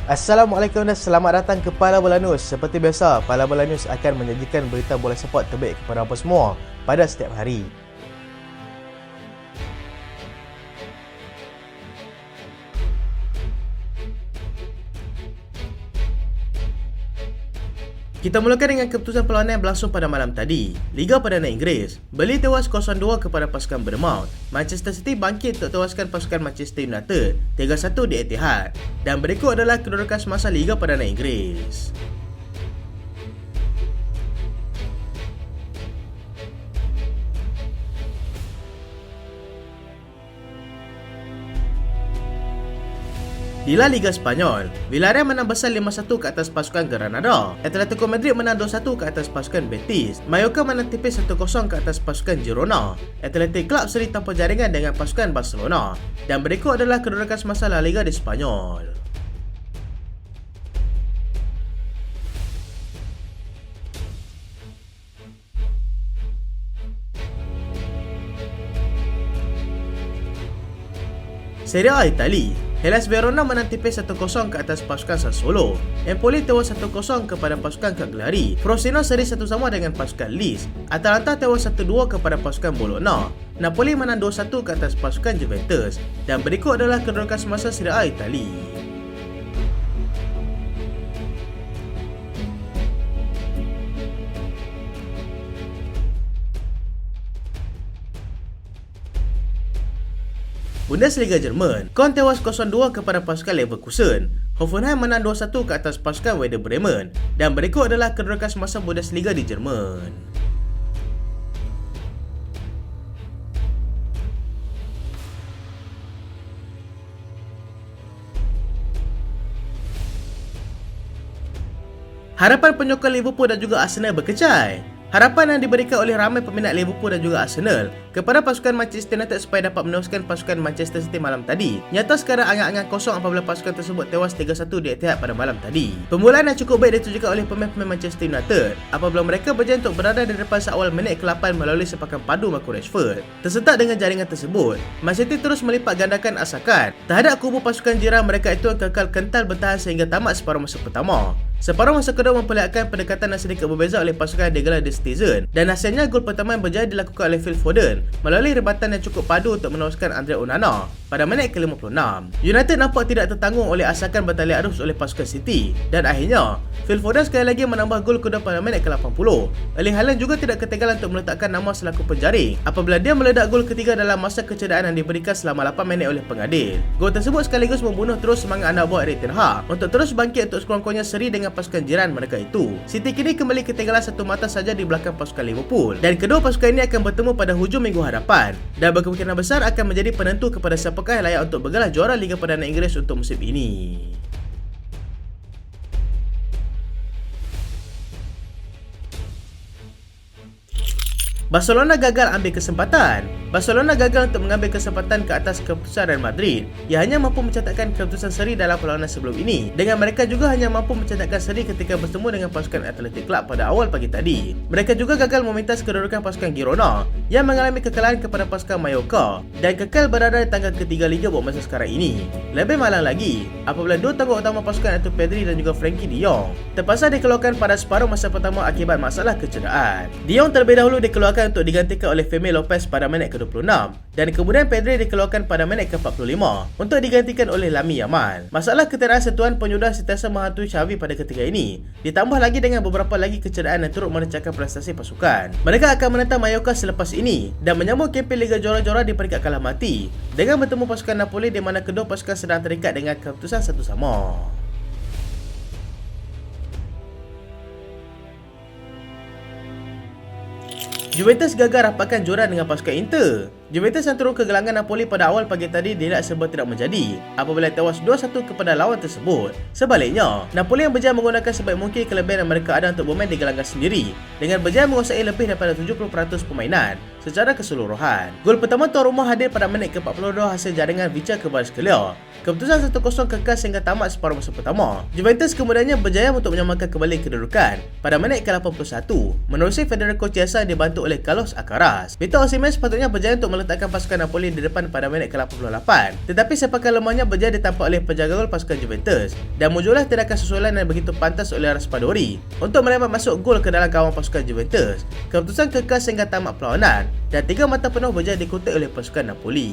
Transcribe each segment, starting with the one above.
Assalamualaikum dan selamat datang ke Pala Bola News. Seperti biasa, Pala Bola News akan menyajikan berita bola sepak terbaik kepada anda semua pada setiap hari. Kita mulakan dengan keputusan perlawanan yang berlangsung pada malam tadi. Liga Perdana Inggeris, Burnley tewas 0-2 kepada pasukan Bournemouth. Manchester City bangkit untuk tewaskan pasukan Manchester United 3-1 di Etihad. Dan berikut adalah kedudukan semasa Liga Perdana Inggeris. Di La Liga Spanyol, Villarreal menang besar 5-1 ke atas pasukan Granada. Atletico Madrid menang 2-1 ke atas pasukan Betis. Mallorca menang tipis 1-0 ke atas pasukan Girona. Athletic Club seri tanpa jaringan dengan pasukan Barcelona. Dan berikut adalah kedudukan semasa La Liga di Spanyol. Serie A Itali, Hellas Verona menang tipis 1-0 ke atas pasukan Sassuolo. Empoli tewas 1-0 kepada pasukan Cagliari. Frosinone seri 1-1 dengan pasukan Lecce. Atalanta tewas 1-2 kepada pasukan Bologna. Napoli menang 2-1 ke atas pasukan Juventus. Dan berikut adalah kedudukan semasa Serie A Itali. Bundesliga Jerman, Köln tewas 0-2 kepada pasukan Leverkusen. Hoffenheim menang 2-1 ke atas pasukan Werder Bremen. Dan berikut adalah kedudukan semasa Bundesliga di Jerman. Harapan penyokong Liverpool dan juga Arsenal berkecai. Harapan yang diberikan oleh ramai peminat Liverpool dan juga Arsenal kepada pasukan Manchester United supaya dapat menewaskan pasukan Manchester City malam tadi nyata sekarang angan-angan kosong apabila pasukan tersebut tewas 3-1 di Etihad pada malam tadi. Permulaan yang cukup baik ditujukan oleh pemain-pemain Manchester United apabila mereka berjaya untuk berada di depan seawal minit ke-8 melalui sepakan padu Marcus Rashford. Tersentak dengan jaringan tersebut, Man City terus melipat gandakan asakan terhadap kubu pasukan jiran mereka itu yang kekal kental bertahan sehingga tamat separuh masa pertama. Separuh masa kedua memperlihatkan pendekatan yang sedikit berbeza oleh pasukan yang digelar The Citizen dan hasilnya gol pertama yang berjaya dilakukan oleh Phil Foden melalui rebatan yang cukup padu untuk menewaskan Andre Onana pada minit ke-56. United nampak tidak tertanggung oleh asakan bertali arus oleh pasukan City dan akhirnya Phil Foden sekali lagi menambah gol kedua pada minit ke-80. Erling Haaland juga tidak ketinggalan untuk meletakkan nama selaku penjaring apabila dia meledak gol ketiga dalam masa kecederaan yang diberikan selama 8 minit oleh pengadil. Gol tersebut sekaligus membunuh terus semangat anak buah Erik ten Hag untuk terus bangkit untuk sekurang-kurangnya seri dengan pasukan jiran mereka itu. City kini kembali ketinggalan satu mata saja di belakang pasukan Liverpool dan kedua pasukan ini akan bertemu pada hujung minggu hadapan dan berkemungkinan besar akan menjadi penentu kepada siapakah yang layak untuk bergelar juara Liga Perdana Inggeris untuk musim ini. Barcelona gagal ambil kesempatan. Barcelona gagal untuk mengambil kesempatan ke atas keputusan Real Madrid. Ia hanya mampu mencatatkan keputusan seri dalam perlawanan sebelum ini. Dengan mereka juga hanya mampu mencatatkan seri ketika bertemu dengan pasukan Athletic Club pada awal pagi tadi. Mereka juga gagal memintas kedudukan pasukan Girona yang mengalami kekalahan kepada pasukan Mallorca dan kekal berada di tangga ketiga Liga buat masa sekarang ini. Lebih malang lagi, apabila dua tangguh utama pasukan iaitu Pedri dan juga Frenkie de Jong terpaksa dikeluarkan pada separuh masa pertama akibat masalah kecederaan. De Jong terlebih dahulu dikeluarkan untuk digantikan oleh Fermin Lopez pada minit ke-26 dan kemudian Pedri dikeluarkan pada minit ke-45 untuk digantikan oleh Lamine Yamal. Masalah ketiadaan sentuhan penyudah sentiasa menghantui Xavi pada ketiga ini, ditambah lagi dengan beberapa lagi kecederaan yang turut merecahkan prestasi pasukan. Mereka akan menentang Mallorca selepas ini dan menyambung kempen Liga Juara-Juara di peringkat kalah mati dengan bertemu pasukan Napoli di mana kedua pasukan sedang terikat dengan keputusan satu sama. Juventus gagal rapatkan juara dengan pasukan Inter. Juventus yang turun ke gelangan Napoli pada awal pagi tadi tidak serba tidak menjadi apabila tewas 2-1 kepada lawan tersebut. Sebaliknya, Napoli yang berjaya menggunakan sebaik mungkin kelebihan yang mereka ada untuk bermain di gelangan sendiri dengan berjaya menguasai lebih daripada 70% permainan secara keseluruhan. Gol pertama tuan rumah hadir pada minit ke-42 hasil jaringan Vicha Kvaratskhelia. Keputusan 1-0 kekal sehingga tamat separuh masa pertama. Juventus kemudiannya berjaya untuk menyamakan kembali kedudukan pada minit ke-81 menerusi Federico Chiesa yang dibantu oleh Carlos Alcaraz. Victor Osimhen sepatutnya berjaya untuk meletakkan pasukan Napoli di depan pada minit ke-88. Tetapi sepakan lemahnya berjaya ditampak oleh penjaga gol pasukan Juventus dan muncullah tindakan susulan yang begitu pantas oleh Raspadori untuk melempar masuk gol ke dalam gawang pasukan Juventus. Keputusan kekal sehingga tamat perlawanan dan 3 mata penuh berjaya dikutik oleh pasukan Napoli.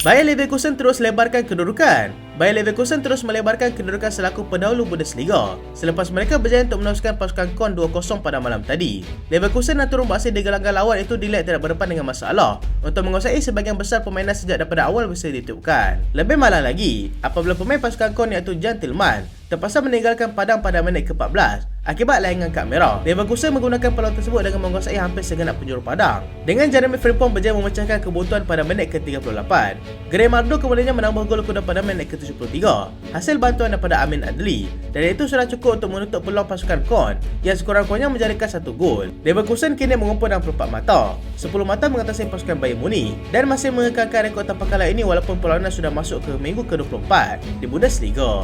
Bayer Leverkusen terus lebarkan kedudukan. Bayer Leverkusen terus melebarkan kedudukan selaku pendahulu Bundesliga selepas mereka berjaya untuk menewaskan pasukan Köln 2-0 pada malam tadi. Leverkusen yang turun beraksi di gelanggang lawan itu dilihat tidak berdepan dengan masalah untuk menguasai sebahagian besar permainan sejak daripada awal bisa ditiupkan. Lebih malang lagi, apabila pemain pasukan Köln iaitu Jan Tillman terpaksa meninggalkan padang pada minit ke-14 akibat layangan kad merah. Leverkusen menggunakan peluang tersebut dengan menguasai hampir segenap penjuru padang. Dengan Jeremy Frimpong berjaya memecahkan kebuntuan pada minit ke-38. Grimaldo kemudiannya menambah gol kedua pada minit ke-73 hasil bantuan daripada Amin Adli, dan itu sudah cukup untuk menutup peluang pasukan Köln yang sekurang-kurangnya menjadikan 1 gol. Leverkusen kini mengumpul dalam 24 mata, 10 mata mengatasi pasukan Bayern Munich dan masih mengekalkan rekod tanpa kalah ini walaupun perlawanan sudah masuk ke minggu ke-24 di Bundesliga.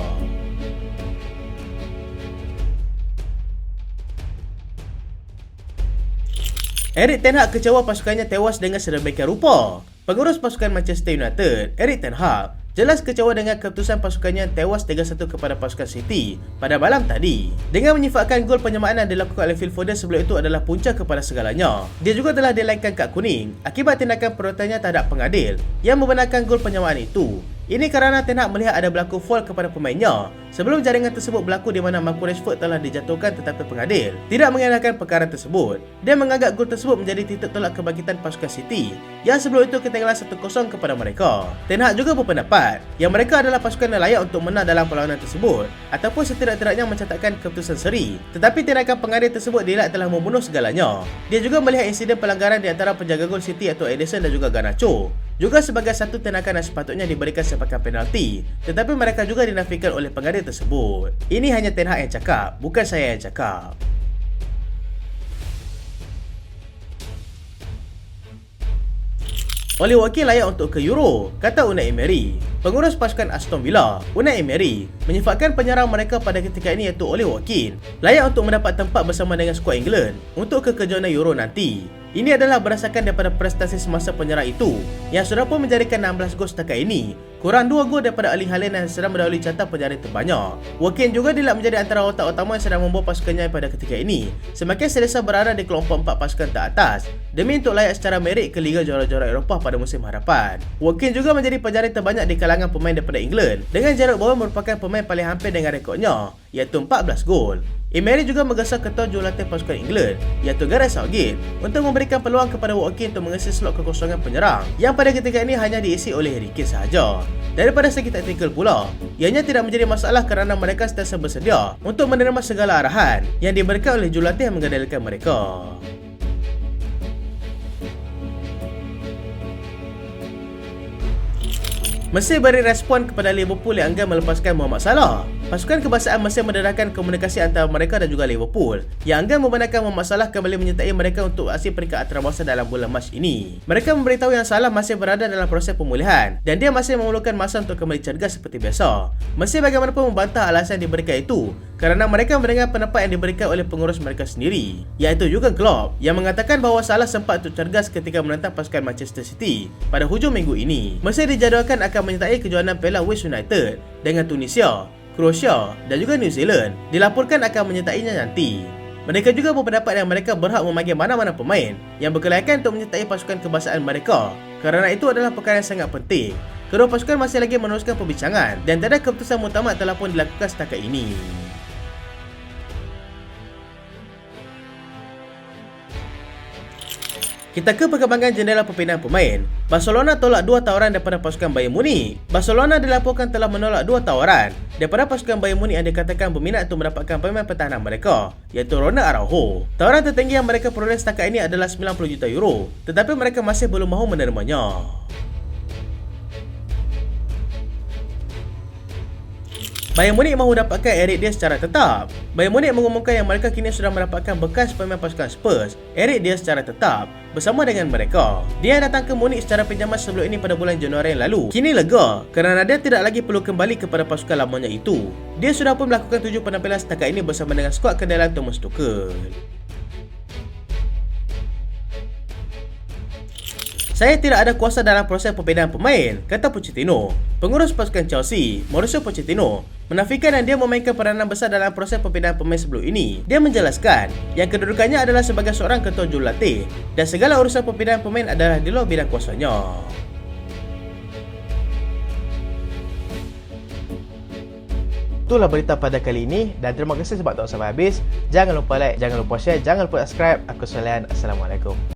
Erik ten Hag kecewa pasukannya tewas dengan sedemikian rupa. Pengurus pasukan Manchester United, Erik ten Hag, jelas kecewa dengan keputusan pasukannya tewas 3-1 kepada pasukan City pada malam tadi. Dengan menyifatkan gol penyamaan yang dilakukan oleh Phil Foden sebelum itu adalah punca kepada segalanya. Dia juga telah dilaikan kad kuning akibat tindakan perbuatannya terhadap pengadil yang membenarkan gol penyamaan itu. Ini kerana ten Hag melihat ada berlaku foul kepada pemainnya sebelum jaringan tersebut berlaku di mana Marcus Rashford telah dijatuhkan tetapi pengadil tidak mengenakan perkara tersebut. Dia menganggap gol tersebut menjadi titik tolak kebangkitan pasukan City yang sebelum itu ketinggalan 1-0 kepada mereka. Ten Hag juga berpendapat yang mereka adalah pasukan yang layak untuk menang dalam perlawanan tersebut ataupun setidak-tidaknya mencatatkan keputusan seri. Tetapi tindakan pengadil tersebut dilihat telah membunuh segalanya. Dia juga melihat insiden pelanggaran di antara penjaga gol City iaitu Ederson dan juga Garnacho juga sebagai satu tindakan yang sepatutnya diberikan sepakan penalti, tetapi mereka juga dinafikan oleh pengadil tersebut. Ini hanya Ten Hag yang cakap, bukan saya yang cakap. Oli Watkins layak untuk ke Euro, kata Unai Emery. Pengurus pasukan Aston Villa, Unai Emery, menyifatkan penyerang mereka pada ketika ini iaitu Oli Watkins layak untuk mendapat tempat bersama dengan skuad England untuk ke kejohanan Euro nanti. Ini adalah berdasarkan daripada prestasi semasa penyerang itu yang sudah pun menjadikan 16 gol setakat ini, kurang 2 gol daripada Erling Haaland yang sedang mendahului carta penjaring terbanyak. Watkins juga dilihat menjadi antara otak utama yang sedang membawa pasukannya pada ketika ini semakin selesa berada di kelompok 4 pasukan teratas demi untuk layak secara merit ke Liga Juara-Juara Eropah pada musim hadapan. Watkins juga menjadi penjaring terbanyak di kalangan pemain daripada England dengan Jarrod Bowen merupakan pemain paling hampir dengan rekodnya iaitu 14 gol. Emery juga menggesah ketua jurulatih pasukan England iaitu Gareth Southgate untuk memberikan peluang kepada Watkins untuk mengisi slot kekosongan penyerang yang pada ketika ini hanya diisi oleh Harry Kane sahaja. Daripada segi taktikal pula, ianya tidak menjadi masalah kerana mereka sentiasa bersedia untuk menerima segala arahan yang diberikan oleh jurulatih yang mengandalkan mereka. Mesir beri respon kepada Liverpool yang enggan melepaskan Mohamed Salah. Pasukan kebangsaan Mesir mendedahkan komunikasi antara mereka dan juga Liverpool yang enggan membenarkan Mohamed Salah kembali menyertai mereka untuk aksi peringkat antarabangsa dalam bulan Mac ini. Mereka memberitahu yang Salah masih berada dalam proses pemulihan dan dia masih memerlukan masa untuk kembali cergas seperti biasa. Mesir bagaimanapun membantah alasan yang diberikan itu kerana mereka mendengar pendapat yang diberikan oleh pengurus mereka sendiri iaitu Jurgen Klopp yang mengatakan bahawa Salah sempat untuk cergas ketika menentang pasukan Manchester City pada hujung minggu ini. Mesir dijadualkan akan menyertai kejohanan Piala Wales United dengan Tunisia, Croatia dan juga New Zealand dilaporkan akan menyertainya nanti. Mereka juga berpendapat yang mereka berhak memanggil mana-mana pemain yang berkelayakan untuk menyertai pasukan kebangsaan mereka kerana itu adalah perkara yang sangat penting. Kedua pasukan masih lagi meneruskan perbincangan dan tiada keputusan muktamad telah pun dilakukan setakat ini. Kita ke perkembangan jendela perpindahan pemain. Barcelona tolak 2 tawaran daripada pasukan Bayern Munich. Barcelona dilaporkan telah menolak 2 tawaran daripada pasukan Bayern Munich yang dikatakan berminat untuk mendapatkan pemain pertahanan mereka iaitu Ronald Araujo. Tawaran tertinggi yang mereka peroleh setakat ini adalah 90 juta euro, tetapi mereka masih belum mahu menerimanya. Bayern Munich mahu dapatkan Eric Dier secara tetap. Bayern Munich mengumumkan yang mereka kini sudah mendapatkan bekas pemain pasukan Spurs, Eric Dier secara tetap bersama dengan mereka. Dia datang ke Munich secara pinjaman sebelum ini pada bulan Januari yang lalu. Kini lega kerana dia tidak lagi perlu kembali kepada pasukan lamanya itu. Dia sudah pun melakukan 7 penampilan setakat ini bersama dengan skuad kendalan Thomas Tuchel. Saya tidak ada kuasa dalam proses pembinaan pemain, kata Pochettino. Pengurus pasukan Chelsea, Mauricio Pochettino, menafikan yang dia memainkan peranan besar dalam proses pembinaan pemain sebelum ini. Dia menjelaskan yang kedudukannya adalah sebagai seorang ketua jurulatih dan segala urusan pembinaan pemain adalah di luar bidang kuasanya. Itulah berita pada kali ini dan terima kasih sebab tonton sampai habis. Jangan lupa like, jangan lupa share, jangan lupa subscribe. Aku Solian. Assalamualaikum.